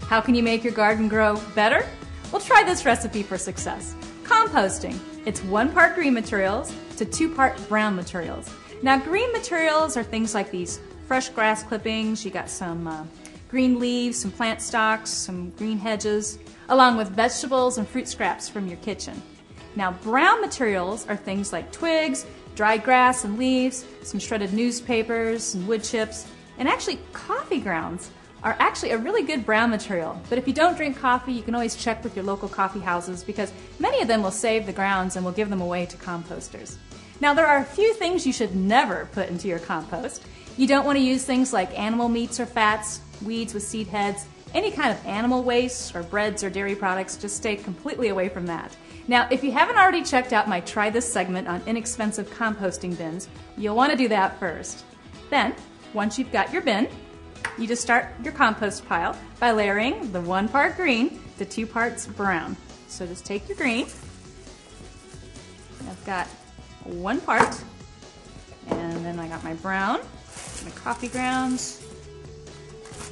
How can you make your garden grow better? Well, try this recipe for success. Composting. It's 1 part green materials to 2 part brown materials. Now, green materials are things like these fresh grass clippings. You got some green leaves, some plant stalks, some green hedges, along with vegetables and fruit scraps from your kitchen. Now, brown materials are things like twigs, dried grass and leaves, some shredded newspapers and wood chips, and actually coffee grounds are actually a really good brown material. But if you don't drink coffee, you can always check with your local coffee houses because many of them will save the grounds and will give them away to composters. Now, there are a few things you should never put into your compost. You don't want to use things like animal meats or fats, weeds with seed heads, any kind of animal waste or breads or dairy products. Just stay completely away from that. Now, if you haven't already checked out my Try This segment on inexpensive composting bins, you'll want to do that first. Then, once you've got your bin, you just start your compost pile by layering the 1 part green to 2 parts brown. So just take your green. I've got 1 part, and then I got my brown, my coffee grounds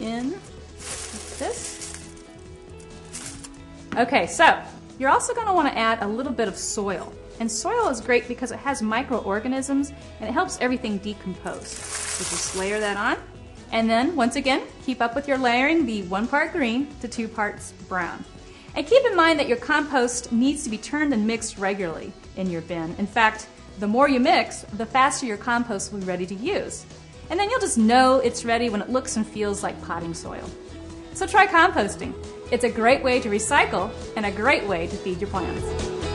in like this. Okay, so you're also going to want to add a little bit of soil. And soil is great because it has microorganisms and it helps everything decompose. So just layer that on. And then, once again, keep up with your layering, the 1 part green to 2 parts brown. And keep in mind that your compost needs to be turned and mixed regularly in your bin. In fact, the more you mix, the faster your compost will be ready to use. And then you'll just know it's ready when it looks and feels like potting soil. So try composting. It's a great way to recycle and a great way to feed your plants.